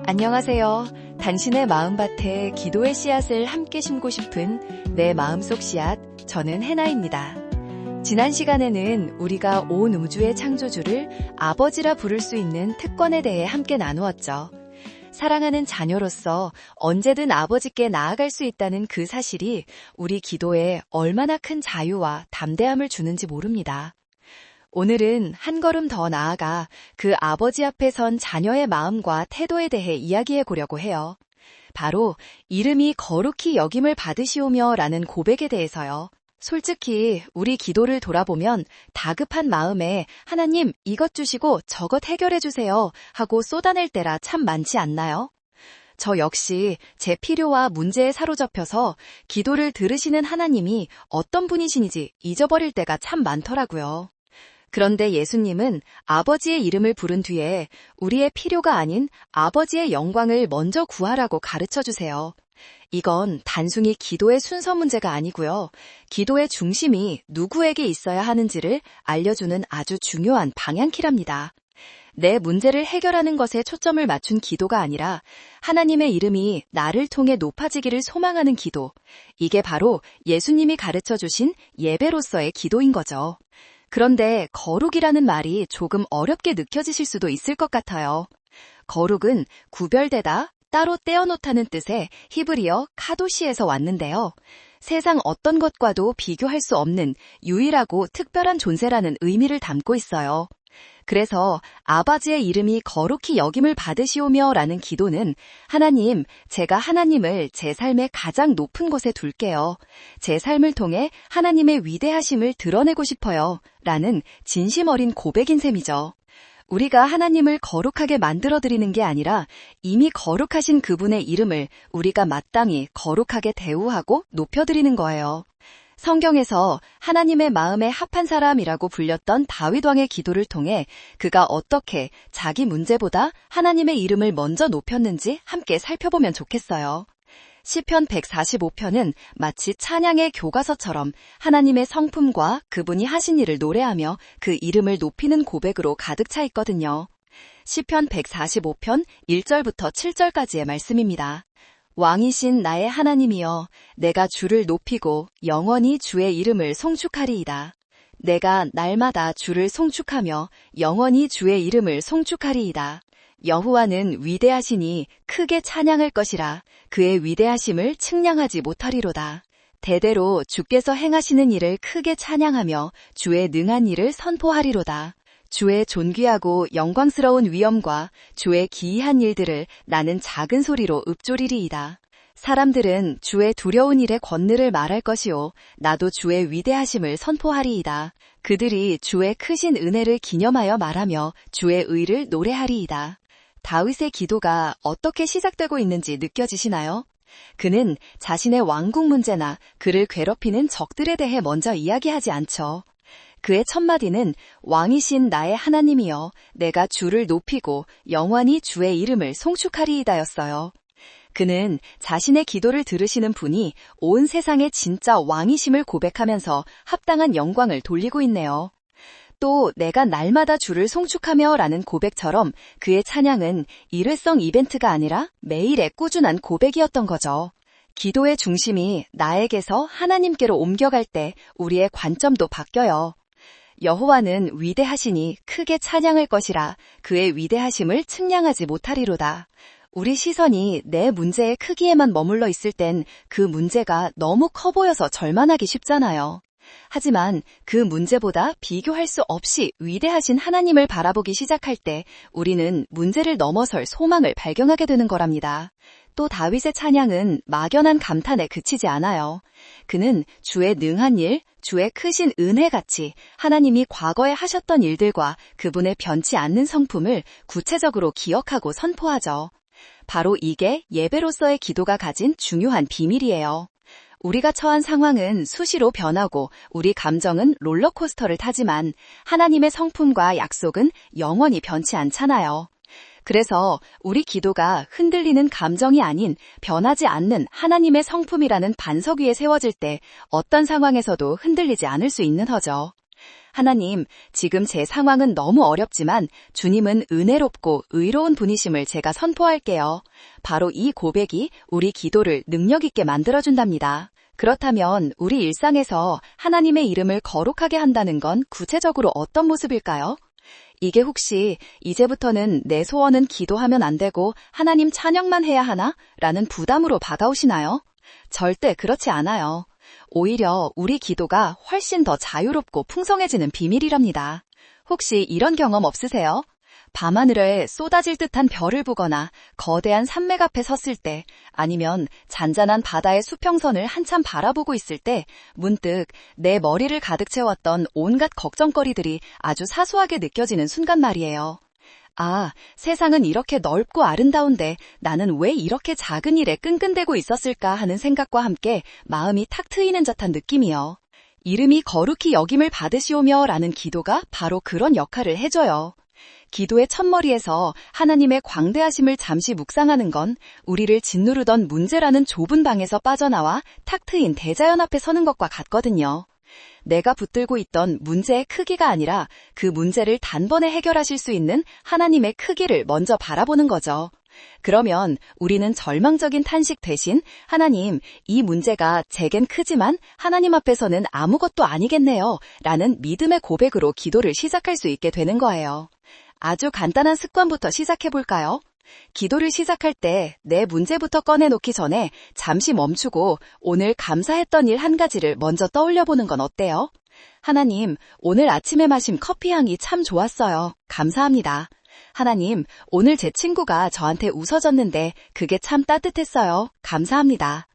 안녕하세요. 당신의 마음밭에 기도의 씨앗을 함께 심고 싶은 내 마음속 씨앗, 저는 해나입니다. 지난 시간에는 우리가 온 우주의 창조주를 아버지라 부를 수 있는 특권에 대해 함께 나누었죠. 사랑하는 자녀로서 언제든 아버지께 나아갈 수 있다는 그 사실이 우리 기도에 얼마나 큰 자유와 담대함을 주는지 모릅니다. 오늘은 한 걸음 더 나아가 그 아버지 앞에 선 자녀의 마음과 태도에 대해 이야기해 보려고 해요. 바로 이름이 거룩히 여김을 받으시오며 라는 고백에 대해서요. 솔직히 우리 기도를 돌아보면 다급한 마음에 하나님 이것 주시고 저것 해결해 주세요 하고 쏟아낼 때라 참 많지 않나요? 저 역시 제 필요와 문제에 사로잡혀서 기도를 들으시는 하나님이 어떤 분이신지 잊어버릴 때가 참 많더라고요. 그런데 예수님은 아버지의 이름을 부른 뒤에 우리의 필요가 아닌 아버지의 영광을 먼저 구하라고 가르쳐 주세요. 이건 단순히 기도의 순서 문제가 아니고요. 기도의 중심이 누구에게 있어야 하는지를 알려주는 아주 중요한 방향키랍니다. 내 문제를 해결하는 것에 초점을 맞춘 기도가 아니라 하나님의 이름이 나를 통해 높아지기를 소망하는 기도. 이게 바로 예수님이 가르쳐 주신 예배로서의 기도인 거죠. 그런데 거룩이라는 말이 조금 어렵게 느껴지실 수도 있을 것 같아요. 거룩은 구별되다, 따로 떼어놓다는 뜻의 히브리어 카도시에서 왔는데요. 세상 어떤 것과도 비교할 수 없는 유일하고 특별한 존재라는 의미를 담고 있어요. 그래서 아버지의 이름이 거룩히 여김을 받으시오며 라는 기도는 하나님, 제가 하나님을 제 삶의 가장 높은 곳에 둘게요. 제 삶을 통해 하나님의 위대하심을 드러내고 싶어요. 라는 진심 어린 고백인 셈이죠. 우리가 하나님을 거룩하게 만들어드리는 게 아니라 이미 거룩하신 그분의 이름을 우리가 마땅히 거룩하게 대우하고 높여드리는 거예요. 성경에서 하나님의 마음에 합한 사람이라고 불렸던 다윗 왕의 기도를 통해 그가 어떻게 자기 문제보다 하나님의 이름을 먼저 높였는지 함께 살펴보면 좋겠어요. 시편 145편은 마치 찬양의 교과서처럼 하나님의 성품과 그분이 하신 일을 노래하며 그 이름을 높이는 고백으로 가득 차 있거든요. 시편 145편 1절부터 7절까지의 말씀입니다. 왕이신 나의 하나님이여, 내가 주를 높이고 영원히 주의 이름을 송축하리이다. 내가 날마다 주를 송축하며 영원히 주의 이름을 송축하리이다. 여호와는 위대하시니 크게 찬양할 것이라. 그의 위대하심을 측량하지 못하리로다. 대대로 주께서 행하시는 일을 크게 찬양하며 주의 능한 일을 선포하리로다. 주의 존귀하고 영광스러운 위엄과 주의 기이한 일들을 나는 작은 소리로 읊조리리이다. 사람들은 주의 두려운 일의 권능을 말할 것이요, 나도 주의 위대하심을 선포하리이다. 그들이 주의 크신 은혜를 기념하여 말하며 주의 의를 노래하리이다. 다윗의 기도가 어떻게 시작되고 있는지 느껴지시나요? 그는 자신의 왕국 문제나 그를 괴롭히는 적들에 대해 먼저 이야기하지 않죠. 그의 첫 마디는 왕이신 나의 하나님이여, 내가 주를 높이고 영원히 주의 이름을 송축하리이다였어요. 그는 자신의 기도를 들으시는 분이 온 세상의 진짜 왕이심을 고백하면서 합당한 영광을 돌리고 있네요. 또 내가 날마다 주를 송축하며 라는 고백처럼 그의 찬양은 일회성 이벤트가 아니라 매일의 꾸준한 고백이었던 거죠. 기도의 중심이 나에게서 하나님께로 옮겨갈 때 우리의 관점도 바뀌어요. 여호와는 위대하시니 크게 찬양할 것이라. 그의 위대하심을 측량하지 못하리로다. 우리 시선이 내 문제의 크기에만 머물러 있을 땐 그 문제가 너무 커 보여서 절만하기 쉽잖아요. 하지만 그 문제보다 비교할 수 없이 위대하신 하나님을 바라보기 시작할 때 우리는 문제를 넘어설 소망을 발견하게 되는 거랍니다. 또 다윗의 찬양은 막연한 감탄에 그치지 않아요. 그는 주의 능한 일, 주의 크신 은혜같이 하나님이 과거에 하셨던 일들과 그분의 변치 않는 성품을 구체적으로 기억하고 선포하죠. 바로 이게 예배로서의 기도가 가진 중요한 비밀이에요. 우리가 처한 상황은 수시로 변하고 우리 감정은 롤러코스터를 타지만 하나님의 성품과 약속은 영원히 변치 않잖아요. 그래서 우리 기도가 흔들리는 감정이 아닌 변하지 않는 하나님의 성품이라는 반석 위에 세워질 때 어떤 상황에서도 흔들리지 않을 수 있는 허죠. 하나님, 지금 제 상황은 너무 어렵지만 주님은 은혜롭고 의로운 분이심을 제가 선포할게요. 바로 이 고백이 우리 기도를 능력 있게 만들어준답니다. 그렇다면 우리 일상에서 하나님의 이름을 거룩하게 한다는 건 구체적으로 어떤 모습일까요? 이게 혹시 이제부터는 내 소원은 기도하면 안 되고 하나님 찬양만 해야 하나? 라는 부담으로 다가오시나요? 절대 그렇지 않아요. 오히려 우리 기도가 훨씬 더 자유롭고 풍성해지는 비밀이랍니다. 혹시 이런 경험 없으세요? 밤하늘에 쏟아질 듯한 별을 보거나 거대한 산맥 앞에 섰을 때, 아니면 잔잔한 바다의 수평선을 한참 바라보고 있을 때 문득 내 머리를 가득 채웠던 온갖 걱정거리들이 아주 사소하게 느껴지는 순간 말이에요. 아, 세상은 이렇게 넓고 아름다운데 나는 왜 이렇게 작은 일에 끙끙대고 있었을까 하는 생각과 함께 마음이 탁 트이는 듯한 느낌이요. 이름이 거룩히 여김을 받으시오며 라는 기도가 바로 그런 역할을 해줘요. 기도의 첫머리에서 하나님의 광대하심을 잠시 묵상하는 건 우리를 짓누르던 문제라는 좁은 방에서 빠져나와 탁 트인 대자연 앞에 서는 것과 같거든요. 내가 붙들고 있던 문제의 크기가 아니라 그 문제를 단번에 해결하실 수 있는 하나님의 크기를 먼저 바라보는 거죠. 그러면 우리는 절망적인 탄식 대신 하나님, 이 문제가 제겐 크지만 하나님 앞에서는 아무것도 아니겠네요 라는 믿음의 고백으로 기도를 시작할 수 있게 되는 거예요. 아주 간단한 습관부터 시작해볼까요? 기도를 시작할 때 내 문제부터 꺼내놓기 전에 잠시 멈추고 오늘 감사했던 일 한 가지를 먼저 떠올려보는 건 어때요? 하나님, 오늘 아침에 마신 커피 향이 참 좋았어요. 감사합니다. 하나님, 오늘 제 친구가 저한테 웃어줬는데 그게 참 따뜻했어요. 감사합니다.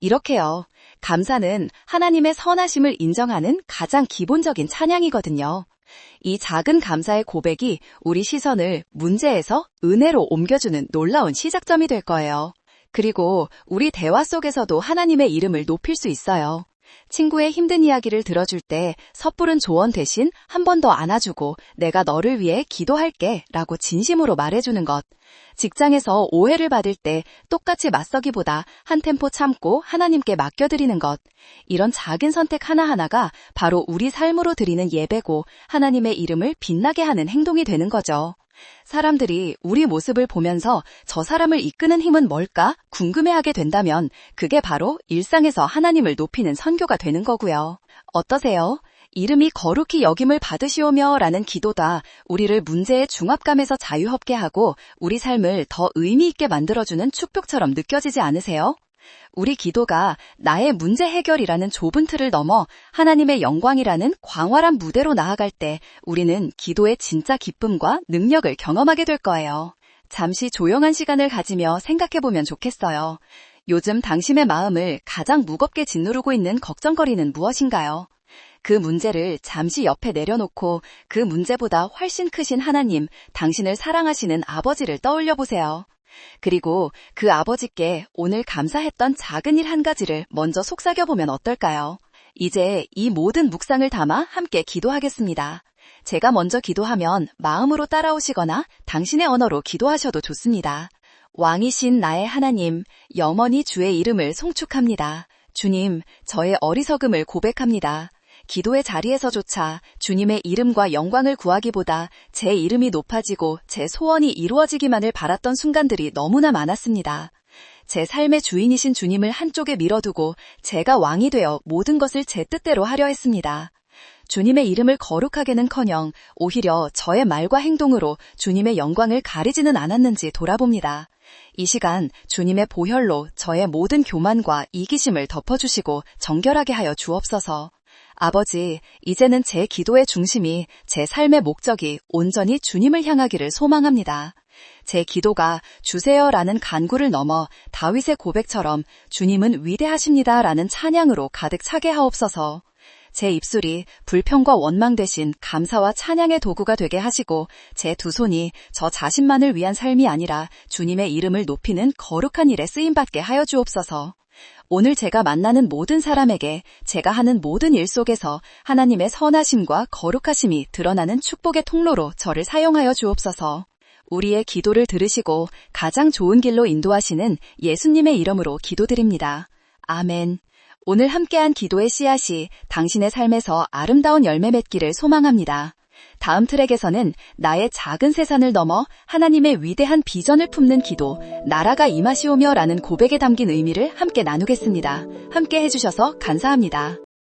이렇게요. 감사는 하나님의 선하심을 인정하는 가장 기본적인 찬양이거든요. 이 작은 감사의 고백이 우리 시선을 문제에서 은혜로 옮겨주는 놀라운 시작점이 될 거예요. 그리고 우리 대화 속에서도 하나님의 이름을 높일 수 있어요. 친구의 힘든 이야기를 들어줄 때 섣부른 조언 대신 한 번 더 안아주고 내가 너를 위해 기도할게 라고 진심으로 말해주는 것. 직장에서 오해를 받을 때 똑같이 맞서기보다 한 템포 참고 하나님께 맡겨드리는 것. 이런 작은 선택 하나하나가 바로 우리 삶으로 드리는 예배고 하나님의 이름을 빛나게 하는 행동이 되는 거죠. 사람들이 우리 모습을 보면서 저 사람을 이끄는 힘은 뭘까 궁금해하게 된다면 그게 바로 일상에서 하나님을 높이는 선교가 되는 거고요. 어떠세요? 이름이 거룩히 여김을 받으시오며 라는 기도가 우리를 문제의 중압감에서 자유롭게 하고 우리 삶을 더 의미 있게 만들어주는 축복처럼 느껴지지 않으세요? 우리 기도가 나의 문제 해결이라는 좁은 틀을 넘어 하나님의 영광이라는 광활한 무대로 나아갈 때 우리는 기도의 진짜 기쁨과 능력을 경험하게 될 거예요. 잠시 조용한 시간을 가지며 생각해보면 좋겠어요. 요즘 당신의 마음을 가장 무겁게 짓누르고 있는 걱정거리는 무엇인가요? 그 문제를 잠시 옆에 내려놓고 그 문제보다 훨씬 크신 하나님, 당신을 사랑하시는 아버지를 떠올려 보세요. 그리고 그 아버지께 오늘 감사했던 작은 일 한 가지를 먼저 속삭여보면 어떨까요? 이제 이 모든 묵상을 담아 함께 기도하겠습니다. 제가 먼저 기도하면 마음으로 따라오시거나 당신의 언어로 기도하셔도 좋습니다. 왕이신 나의 하나님, 영원히 주의 이름을 송축합니다. 주님, 저의 어리석음을 고백합니다. 기도의 자리에서조차 주님의 이름과 영광을 구하기보다 제 이름이 높아지고 제 소원이 이루어지기만을 바랐던 순간들이 너무나 많았습니다. 제 삶의 주인이신 주님을 한쪽에 밀어두고 제가 왕이 되어 모든 것을 제 뜻대로 하려 했습니다. 주님의 이름을 거룩하게는커녕 오히려 저의 말과 행동으로 주님의 영광을 가리지는 않았는지 돌아봅니다. 이 시간 주님의 보혈로 저의 모든 교만과 이기심을 덮어주시고 정결하게 하여 주옵소서. 아버지, 이제는 제 기도의 중심이 제 삶의 목적이 온전히 주님을 향하기를 소망합니다. 제 기도가 주세요라는 간구를 넘어 다윗의 고백처럼 주님은 위대하십니다라는 찬양으로 가득 차게 하옵소서. 제 입술이 불평과 원망 대신 감사와 찬양의 도구가 되게 하시고 제 두 손이 저 자신만을 위한 삶이 아니라 주님의 이름을 높이는 거룩한 일에 쓰임받게 하여 주옵소서. 오늘 제가 만나는 모든 사람에게 제가 하는 모든 일 속에서 하나님의 선하심과 거룩하심이 드러나는 축복의 통로로 저를 사용하여 주옵소서. 우리의 기도를 들으시고 가장 좋은 길로 인도하시는 예수님의 이름으로 기도드립니다. 아멘. 오늘 함께한 기도의 씨앗이 당신의 삶에서 아름다운 열매 맺기를 소망합니다. 다음 트랙에서는 나의 작은 세상을 넘어 하나님의 위대한 비전을 품는 기도, 나라가 임하시오며 라는 고백에 담긴 의미를 함께 나누겠습니다. 함께 해주셔서 감사합니다.